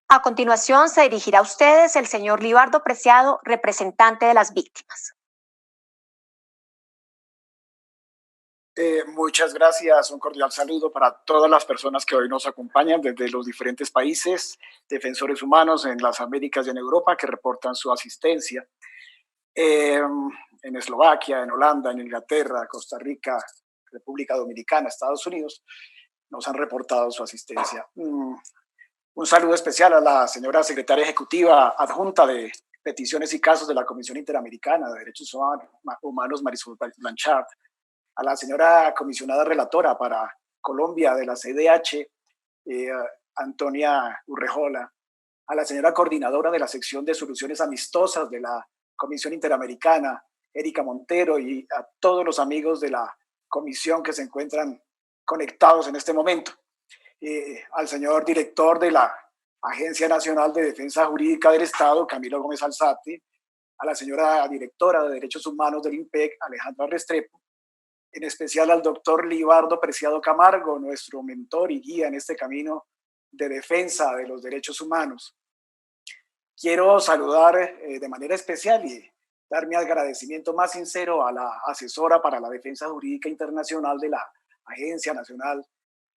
A continuación se dirigirá a ustedes el señor Libardo Preciado, representante de las víctimas. Muchas gracias, un cordial saludo para todas las personas que hoy nos acompañan desde los diferentes países, defensores humanos en las Américas y en Europa que reportan su asistencia. Eh, en Eslovaquia, en Holanda, en Inglaterra, Costa Rica, República Dominicana, Estados Unidos, nos han reportado su asistencia. Un saludo especial a la señora secretaria ejecutiva adjunta de Peticiones y Casos de la Comisión Interamericana de Derechos Humanos, Marisol Blanchard, a la señora comisionada relatora para Colombia de la CDH, Antonia Urrejola, a la señora coordinadora de la sección de soluciones amistosas de la Comisión Interamericana, Erika Montero, y a todos los amigos de la comisión que se encuentran conectados en este momento, al señor director de la Agencia Nacional de Defensa Jurídica del Estado, Camilo Gómez Alzate, a la señora directora de Derechos Humanos del IMPEC, Alejandra Restrepo, en especial al doctor Libardo Preciado Camargo, nuestro mentor y guía en este camino de defensa de los derechos humanos. Quiero saludar de manera especial y dar mi agradecimiento más sincero a la asesora para la Defensa Jurídica Internacional de la Agencia Nacional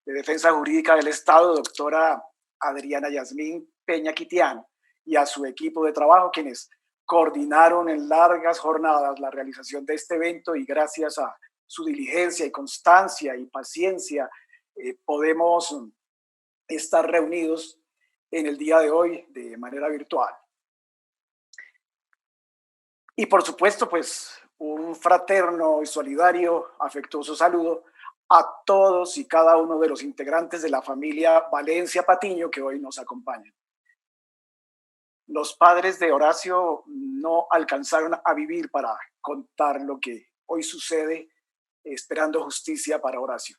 de Defensa Jurídica del Estado, doctora Adriana Yasmín Peña Quitián, y a su equipo de trabajo, quienes coordinaron en largas jornadas la realización de este evento, y gracias a su diligencia y constancia y paciencia podemos estar reunidos en el día de hoy de manera virtual. Y por supuesto, pues un fraterno y solidario, afectuoso saludo a todos y cada uno de los integrantes de la familia Valencia Patiño que hoy nos acompañan. Los padres de Horacio no alcanzaron a vivir para contar lo que hoy sucede, esperando justicia para Horacio.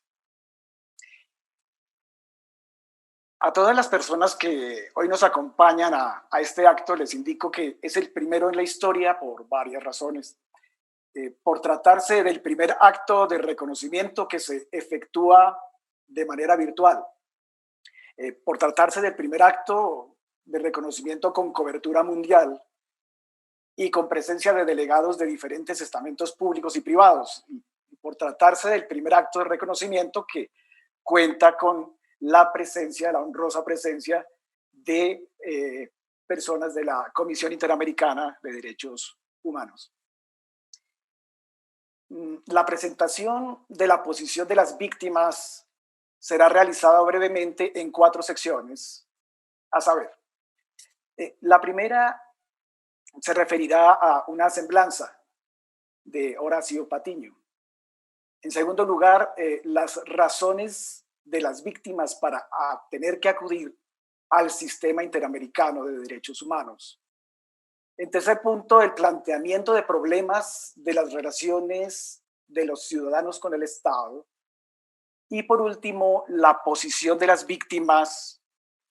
A todas las personas que hoy nos acompañan a este acto les indico que es el primero en la historia por varias razones. Por tratarse del primer acto de reconocimiento que se efectúa de manera virtual. Por tratarse del primer acto de reconocimiento con cobertura mundial y con presencia de delegados de diferentes estamentos públicos y privados. Y por tratarse del primer acto de reconocimiento que cuenta con la presencia, la honrosa presencia de personas de la Comisión Interamericana de Derechos Humanos. La presentación de la posición de las víctimas será realizada brevemente en 4 secciones, a saber, la primera se referirá a una semblanza de Horacio Patiño. En segundo lugar, las razones de las víctimas para tener que acudir al sistema interamericano de derechos humanos. En tercer punto, el planteamiento de problemas de las relaciones de los ciudadanos con el Estado. Y por último, la posición de las víctimas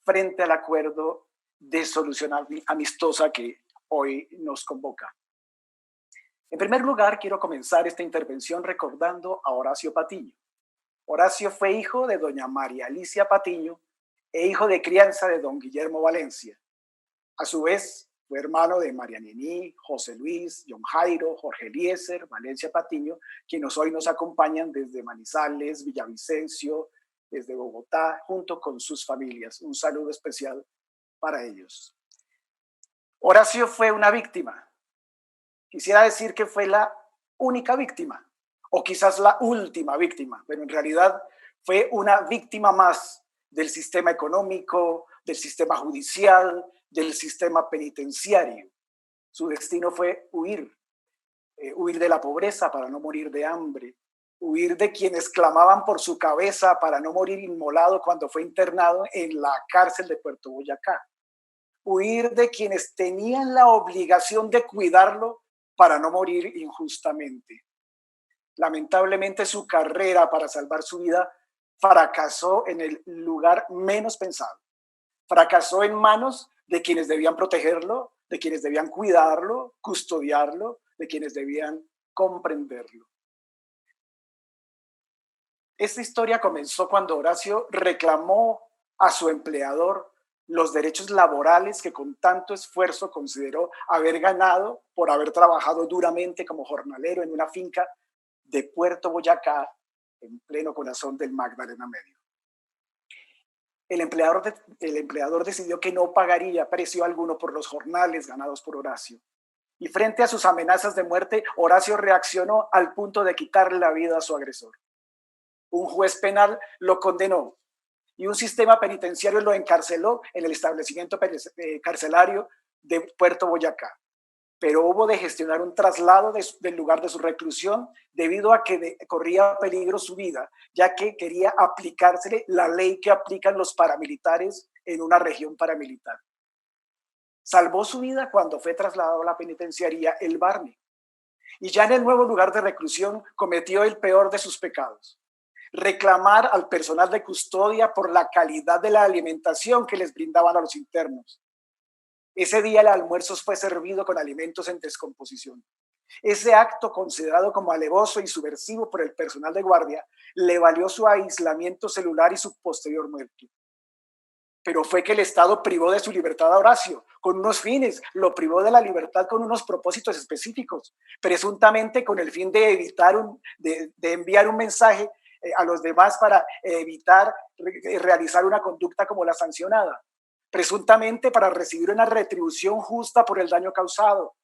frente al acuerdo de solución amistosa que hoy nos convoca. En primer lugar, quiero comenzar esta intervención recordando a Horacio Patiño. Horacio fue hijo de doña María Alicia Patiño e hijo de crianza de don Guillermo Valencia. A su vez, fue hermano de María Není, José Luis, John Jairo, Jorge Eliezer, Valencia Patiño, quienes hoy nos acompañan desde Manizales, Villavicencio, desde Bogotá, junto con sus familias. Un saludo especial para ellos. Horacio fue una víctima. Quisiera decir que fue la única víctima, o quizás la última víctima, pero en realidad fue una víctima más del sistema económico, del sistema judicial, del sistema penitenciario. Su destino fue huir de la pobreza para no morir de hambre, huir de quienes clamaban por su cabeza para no morir inmolado cuando fue internado en la cárcel de Puerto Boyacá, huir de quienes tenían la obligación de cuidarlo para no morir injustamente. Lamentablemente, su carrera para salvar su vida fracasó en el lugar menos pensado. Fracasó en manos de quienes debían protegerlo, de quienes debían cuidarlo, custodiarlo, de quienes debían comprenderlo. Esta historia comenzó cuando Horacio reclamó a su empleador los derechos laborales que con tanto esfuerzo consideró haber ganado por haber trabajado duramente como jornalero en una finca de Puerto Boyacá, en pleno corazón del Magdalena Medio. El empleador decidió que no pagaría precio alguno por los jornales ganados por Horacio. Y frente a sus amenazas de muerte, Horacio reaccionó al punto de quitarle la vida a su agresor. Un juez penal lo condenó y un sistema penitenciario lo encarceló en el establecimiento carcelario de Puerto Boyacá. Pero hubo de gestionar un traslado del lugar de su reclusión debido a que corría peligro su vida, ya que quería aplicársele la ley que aplican los paramilitares en una región paramilitar. Salvó su vida cuando fue trasladado a la penitenciaría El Barney. Y ya en el nuevo lugar de reclusión cometió el peor de sus pecados: reclamar al personal de custodia por la calidad de la alimentación que les brindaban a los internos. Ese día el almuerzo fue servido con alimentos en descomposición. Ese acto, considerado como alevoso y subversivo por el personal de guardia, le valió su aislamiento celular y su posterior muerte. Pero fue que el Estado privó de su libertad a Horacio con unos fines, lo privó de la libertad con unos propósitos específicos, presuntamente con el fin de evitar de enviar un mensaje a los demás para evitar realizar una conducta como la sancionada, presuntamente para recibir una retribución justa por el daño causado,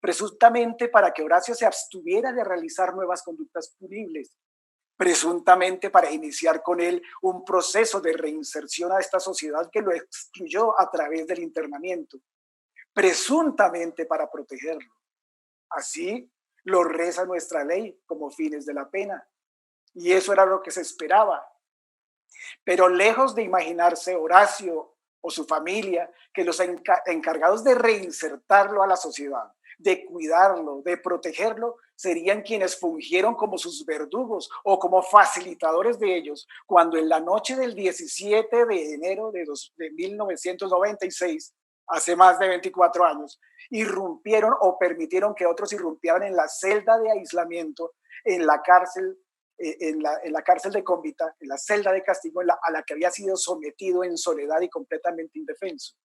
presuntamente para que Horacio se abstuviera de realizar nuevas conductas punibles, presuntamente para iniciar con él un proceso de reinserción a esta sociedad que lo excluyó a través del internamiento, presuntamente para protegerlo. Así lo reza nuestra ley como fines de la pena. Y eso era lo que se esperaba. Pero lejos de imaginarse Horacio o su familia que los encargados de reinsertarlo a la sociedad, de cuidarlo, de protegerlo, serían quienes fungieron como sus verdugos o como facilitadores de ellos, cuando en la noche del 17 de enero de 1996, hace más de 24 años, irrumpieron o permitieron que otros irrumpieran en la celda de aislamiento, en la cárcel de Cómbita, en la celda de castigo a la que había sido sometido en soledad y completamente indefenso.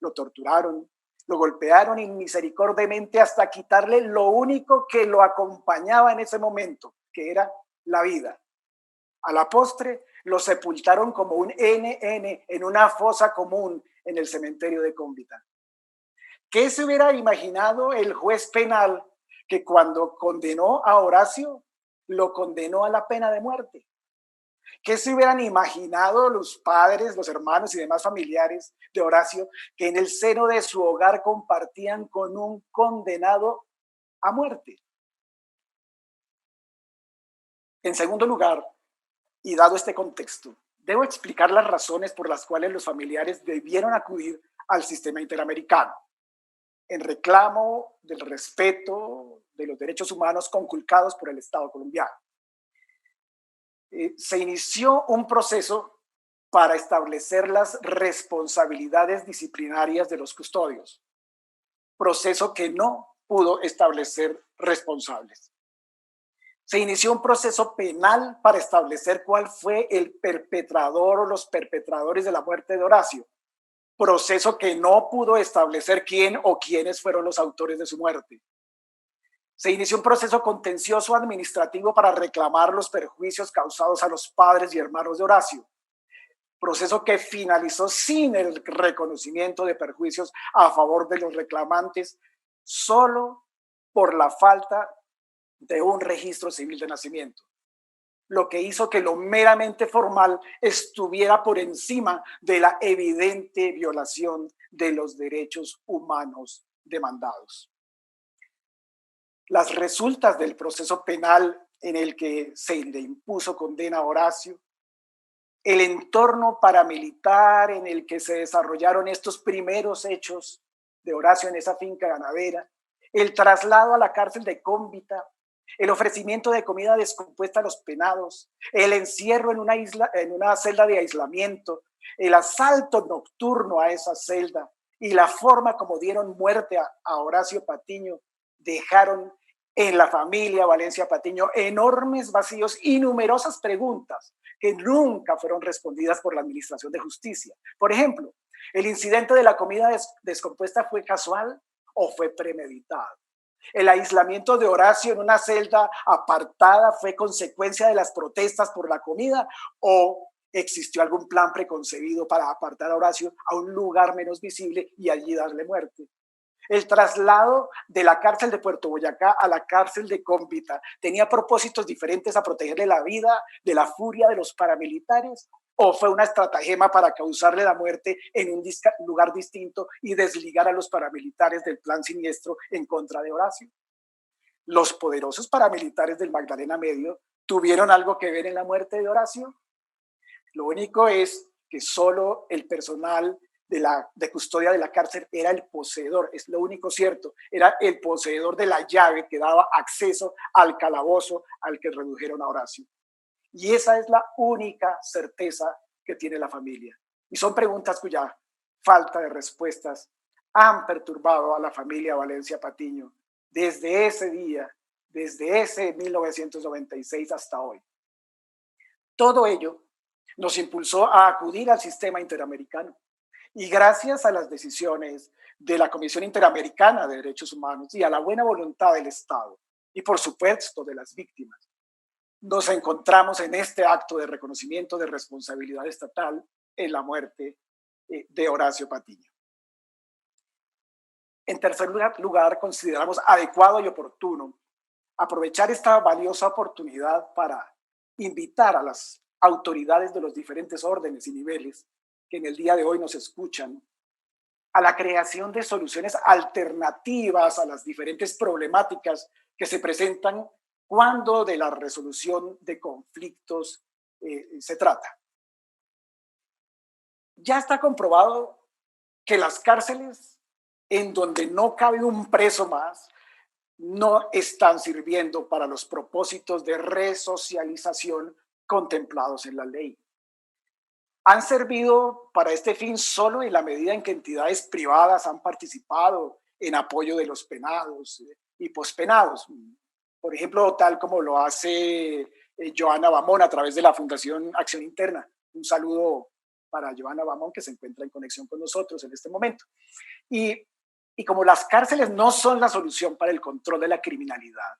Lo torturaron, lo golpearon inmisericordiamente hasta quitarle lo único que lo acompañaba en ese momento, que era la vida. A la postre, lo sepultaron como un NN en una fosa común en el cementerio de Cómbita. ¿Qué se hubiera imaginado el juez penal que cuando condenó a Horacio, lo condenó a la pena de muerte? ¿Qué se hubieran imaginado los padres, los hermanos y demás familiares de Horacio que en el seno de su hogar compartían con un condenado a muerte? En segundo lugar, y dado este contexto, debo explicar las razones por las cuales los familiares debieron acudir al sistema interamericano en reclamo del respeto de los derechos humanos conculcados por el Estado colombiano. Se inició un proceso para establecer las responsabilidades disciplinarias de los custodios, proceso que no pudo establecer responsables. Se inició un proceso penal para establecer cuál fue el perpetrador o los perpetradores de la muerte de Horacio, proceso que no pudo establecer quién o quiénes fueron los autores de su muerte. Se inició un proceso contencioso administrativo para reclamar los perjuicios causados a los padres y hermanos de Horacio, proceso que finalizó sin el reconocimiento de perjuicios a favor de los reclamantes, solo por la falta de un registro civil de nacimiento, lo que hizo que lo meramente formal estuviera por encima de la evidente violación de los derechos humanos demandados. Las resultas del proceso penal en el que se le impuso condena a Horacio, el entorno paramilitar en el que se desarrollaron estos primeros hechos de Horacio en esa finca ganadera, el traslado a la cárcel de Cómbita, el ofrecimiento de comida descompuesta a los penados, el encierro en una celda de aislamiento, el asalto nocturno a esa celda y la forma como dieron muerte a Horacio Patiño dejaron en la familia Valencia Patiño enormes vacíos y numerosas preguntas que nunca fueron respondidas por la Administración de Justicia. Por ejemplo, ¿El incidente de la comida descompuesta fue casual o fue premeditado? ¿El aislamiento de Horacio en una celda apartada fue consecuencia de las protestas por la comida o existió algún plan preconcebido para apartar a Horacio a un lugar menos visible y allí darle muerte? El traslado de la cárcel de Puerto Boyacá a la cárcel de Cómbita tenía propósitos diferentes a protegerle la vida de la furia de los paramilitares, o fue una estratagema para causarle la muerte en un lugar distinto y desligar a los paramilitares del plan siniestro en contra de Horacio. ¿Los poderosos paramilitares del Magdalena Medio tuvieron algo que ver en la muerte de Horacio? Lo único es que solo el personal de custodia de la cárcel era el poseedor, es lo único cierto, era el poseedor de la llave que daba acceso al calabozo al que redujeron a Horacio. Y esa es la única certeza que tiene la familia. Y son preguntas cuya falta de respuestas han perturbado a la familia Valencia Patiño desde ese día, desde ese 1996 hasta hoy. Todo ello nos impulsó a acudir al sistema interamericano. Y gracias a las decisiones de la Comisión Interamericana de Derechos Humanos y a la buena voluntad del Estado y por supuesto de las víctimas, nos encontramos en este acto de reconocimiento de responsabilidad estatal en la muerte de Horacio Patiño. En tercer lugar, consideramos adecuado y oportuno aprovechar esta valiosa oportunidad para invitar a las autoridades de los diferentes órdenes y niveles que en el día de hoy nos escuchan a la creación de soluciones alternativas a las diferentes problemáticas que se presentan cuando de la resolución de conflictos se trata. Ya está comprobado que las cárceles en donde no cabe un preso más no están sirviendo para los propósitos de resocialización contemplados en la ley. Han servido para este fin solo en la medida en que entidades privadas han participado en apoyo de los penados y pospenados. Por ejemplo, tal como lo hace Joana Bamón a través de la Fundación Acción Interna. Un saludo para Joana Bamón, que se encuentra en conexión con nosotros en este momento. Y como las cárceles no son la solución para el control de la criminalidad,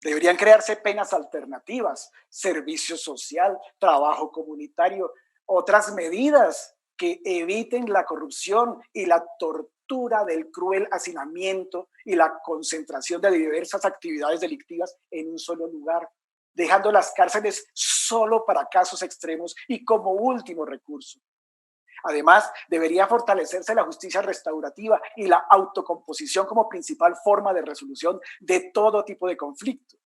deberían crearse penas alternativas, servicio social, trabajo comunitario, otras medidas que eviten la corrupción y la tortura del cruel hacinamiento y la concentración de diversas actividades delictivas en un solo lugar, dejando las cárceles solo para casos extremos y como último recurso. Además, debería fortalecerse la justicia restaurativa y la autocomposición como principal forma de resolución de todo tipo de conflicto.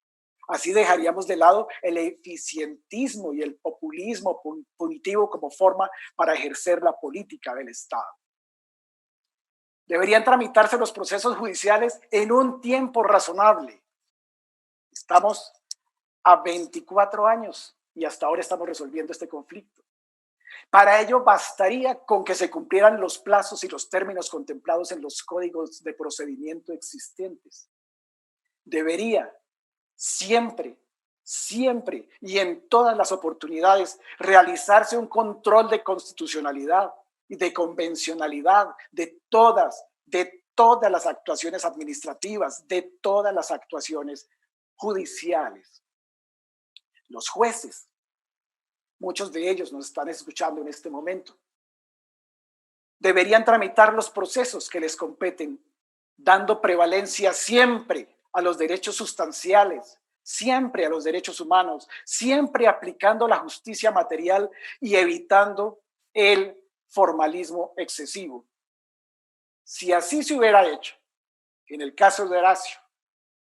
Así dejaríamos de lado el eficientismo y el populismo punitivo como forma para ejercer la política del Estado. Deberían tramitarse los procesos judiciales en un tiempo razonable. Estamos a 24 años y hasta ahora estamos resolviendo este conflicto. Para ello bastaría con que se cumplieran los plazos y los términos contemplados en los códigos de procedimiento existentes. Debería siempre y en todas las oportunidades realizarse un control de constitucionalidad y de convencionalidad de todas las actuaciones administrativas, de todas las actuaciones judiciales. Los jueces, muchos de ellos nos están escuchando en este momento, deberían tramitar los procesos que les competen, dando prevalencia siempre a los derechos sustanciales, siempre a los derechos humanos, siempre aplicando la justicia material y evitando el formalismo excesivo. Si así se hubiera hecho, en el caso de Horacio,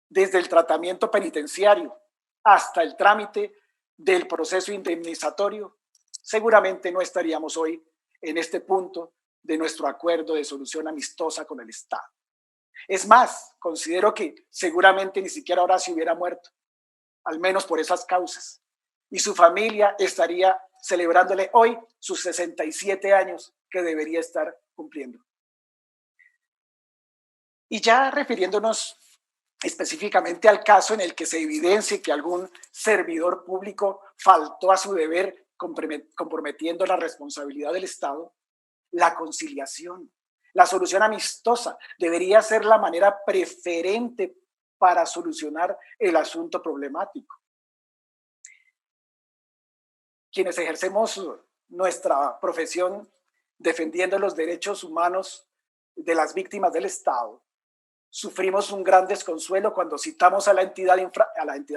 desde el tratamiento penitenciario hasta el trámite del proceso indemnizatorio, seguramente no estaríamos hoy en este punto de nuestro acuerdo de solución amistosa con el Estado. Es más, considero que seguramente ni siquiera Horacio hubiera muerto, al menos por esas causas, y su familia estaría celebrándole hoy sus 67 años que debería estar cumpliendo. Y ya refiriéndonos específicamente al caso en el que se evidencie que algún servidor público faltó a su deber comprometiendo la responsabilidad del Estado, la conciliación. La solución amistosa debería ser la manera preferente para solucionar el asunto problemático. Quienes ejercemos nuestra profesión defendiendo los derechos humanos de las víctimas del Estado, sufrimos un gran desconsuelo cuando citamos a la entidad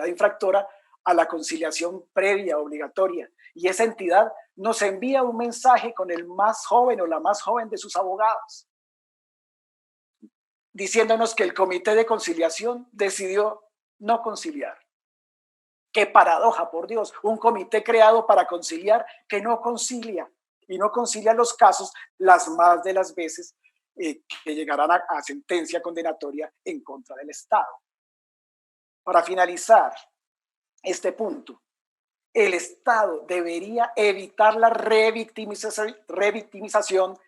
infractora a la conciliación previa obligatoria, y esa entidad nos envía un mensaje con el más joven o la más joven de sus abogados, diciéndonos que el comité de conciliación decidió no conciliar. ¡Qué paradoja, por Dios! Un comité creado para conciliar que no concilia, y no concilia los casos las más de las veces que llegarán a sentencia condenatoria en contra del Estado. Para finalizar este punto, el Estado debería evitar la revictimización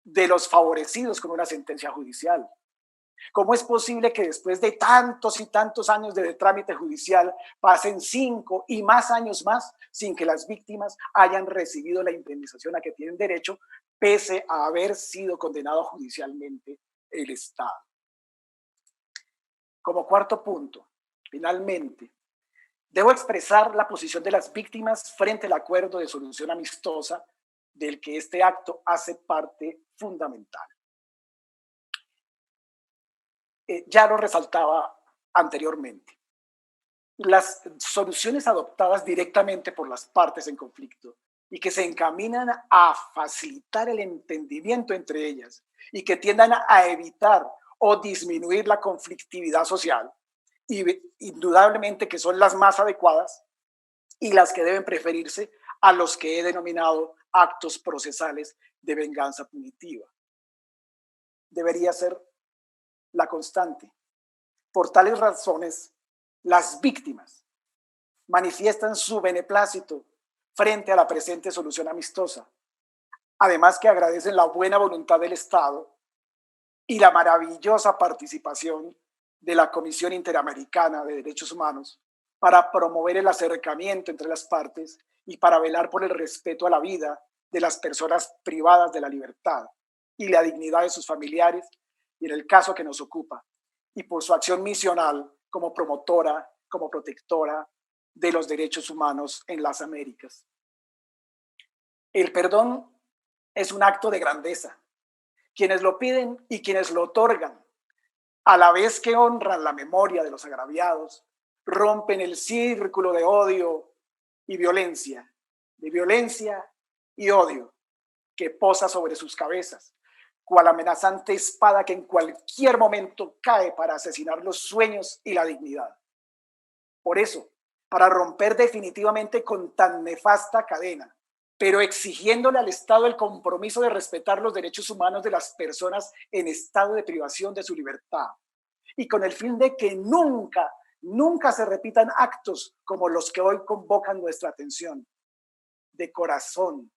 de los favorecidos con una sentencia judicial. ¿Cómo es posible que después de tantos y tantos años de trámite judicial pasen 5 y más años más sin que las víctimas hayan recibido la indemnización a que tienen derecho, pese a haber sido condenado judicialmente el Estado? Como cuarto punto, finalmente, debo expresar la posición de las víctimas frente al acuerdo de solución amistosa del que este acto hace parte fundamental. Ya lo resaltaba anteriormente. Las soluciones adoptadas directamente por las partes en conflicto y que se encaminan a facilitar el entendimiento entre ellas y que tiendan a evitar o disminuir la conflictividad social, y indudablemente que son las más adecuadas y las que deben preferirse a los que he denominado actos procesales de venganza punitiva. Debería ser la constante. Por tales razones, las víctimas manifiestan su beneplácito frente a la presente solución amistosa, además que agradecen la buena voluntad del Estado y la maravillosa participación de la Comisión Interamericana de Derechos Humanos para promover el acercamiento entre las partes y para velar por el respeto a la vida de las personas privadas de la libertad y la dignidad de sus familiares, y en el caso que nos ocupa, y por su acción misional como promotora, como protectora de los derechos humanos en las Américas. El perdón es un acto de grandeza. Quienes lo piden y quienes lo otorgan, a la vez que honran la memoria de los agraviados, rompen el círculo de odio y violencia, de violencia y odio que posa sobre sus cabezas, cual amenazante espada que en cualquier momento cae para asesinar los sueños y la dignidad. Por eso, para romper definitivamente con tan nefasta cadena, pero exigiéndole al Estado el compromiso de respetar los derechos humanos de las personas en estado de privación de su libertad, y con el fin de que nunca se repitan actos como los que hoy convocan nuestra atención. De corazón,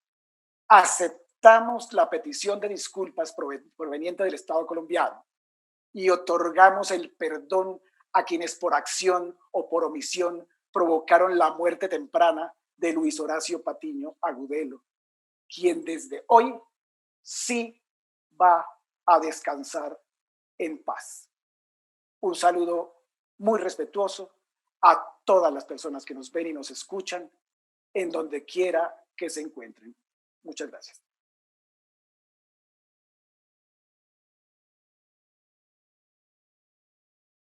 aceptamos la petición de disculpas proveniente del Estado colombiano y otorgamos el perdón a quienes por acción o por omisión provocaron la muerte temprana de Luis Horacio Patiño Agudelo, quien desde hoy sí va a descansar en paz. Un saludo muy respetuoso a todas las personas que nos ven y nos escuchan en donde quiera que se encuentren. Muchas gracias.